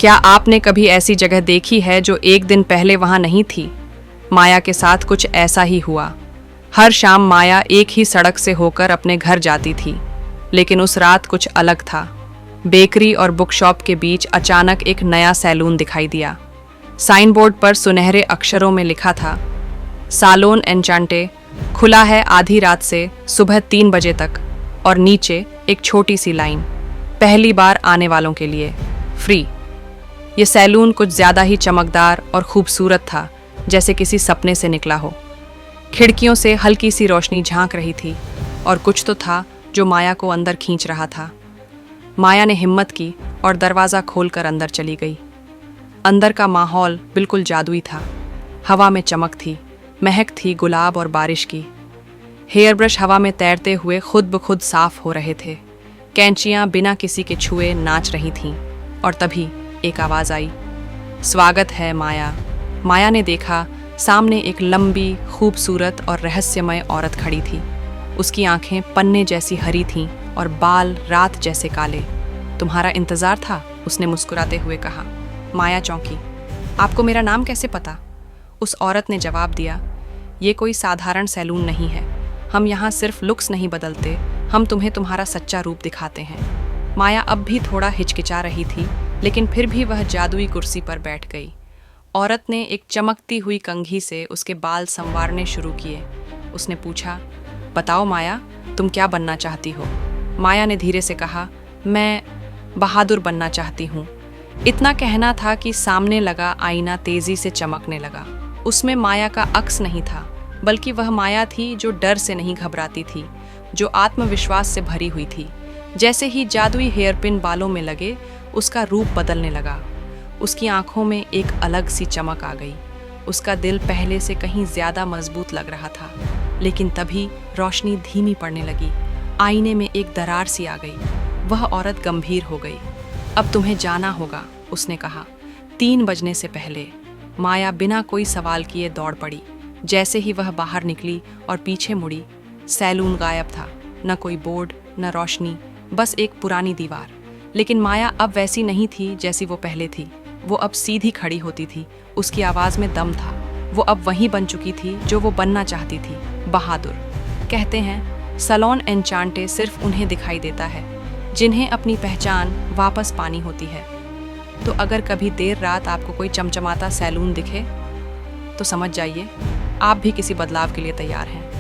क्या आपने कभी ऐसी जगह देखी है जो एक दिन पहले वहां नहीं थी? माया के साथ कुछ ऐसा ही हुआ। हर शाम माया एक ही सड़क से होकर अपने घर जाती थी, लेकिन उस रात कुछ अलग था। बेकरी और बुक शॉप के बीच अचानक एक नया सैलून दिखाई दिया। साइन बोर्ड पर सुनहरे अक्षरों में लिखा था, सालोन एन्चांटे, खुला है आधी रात से सुबह 3 बजे तक, और नीचे एक छोटी सी लाइन, पहली बार आने वालों के लिए फ्री। ये सैलून कुछ ज़्यादा ही चमकदार और खूबसूरत था, जैसे किसी सपने से निकला हो। खिड़कियों से हल्की सी रोशनी झांक रही थी, और कुछ तो था जो माया को अंदर खींच रहा था। माया ने हिम्मत की और दरवाज़ा खोलकर अंदर चली गई। अंदर का माहौल बिल्कुल जादुई था। हवा में चमक थी, महक थी गुलाब और बारिश की। हेयर ब्रश हवा में तैरते हुए खुद ब खुद साफ हो रहे थे। कैंचियाँ बिना किसी के छुए नाच रही थीं, और तभी एक आवाज़ आई, स्वागत है माया। माया ने देखा, सामने एक लंबी, खूबसूरत और रहस्यमय औरत खड़ी थी। उसकी आंखें पन्ने जैसी हरी थीं और बाल रात जैसे काले। तुम्हारा इंतज़ार था, उसने मुस्कुराते हुए कहा। माया चौंकी। आपको मेरा नाम कैसे पता? उस औरत ने जवाब दिया, ये कोई साधारण सैलून नहीं है। हम यहाँ सिर्फ लुक्स नहीं बदलते, हम तुम्हें तुम्हारा सच्चा रूप दिखाते हैं। माया अब भी थोड़ा हिचकिचा रही थी, लेकिन फिर भी वह जादुई कुर्सी पर बैठ गई। औरत ने एक चमकती हुई कंघी से उसके बाल संवारने शुरू किए। उसने पूछा, बताओ माया, तुम क्या बनना चाहती हो? माया ने धीरे से कहा, मैं बहादुर बनना चाहती हूँ। इतना कहना था कि सामने लगा आईना तेजी से चमकने लगा। उसमें माया का अक्स नहीं था, बल्कि वह माया थी जो डर से नहीं घबराती थी, जो आत्मविश्वास से भरी हुई थी। जैसे ही जादुई हेयरपिन बालों में लगे, उसका रूप बदलने लगा। उसकी आंखों में एक अलग सी चमक आ गई। उसका दिल पहले से कहीं ज्यादा मजबूत लग रहा था। लेकिन तभी रोशनी धीमी पड़ने लगी। आईने में एक दरार सी आ गई। वह औरत गंभीर हो गई। अब तुम्हें जाना होगा, उसने कहा। 3 बजने से पहले। माया बिना कोई सवाल किए दौड़ पड़ी। जैसे ही वह बाहर निकली और पीछे मुड़ी, सैलून गायब था। न कोई बोर्ड, न रोशनी, बस एक पुरानी दीवार। लेकिन माया अब वैसी नहीं थी जैसी वो पहले थी। वो अब सीधी खड़ी होती थी। उसकी आवाज़ में दम था। वो अब वही बन चुकी थी जो वो बनना चाहती थी, बहादुर। कहते हैं, सैलून एन्चांटे सिर्फ उन्हें दिखाई देता है जिन्हें अपनी पहचान वापस पानी होती है। तो अगर कभी देर रात आपको कोई चमचमाता सैलून दिखे, तो समझ जाइए आप भी किसी बदलाव के लिए तैयार हैं।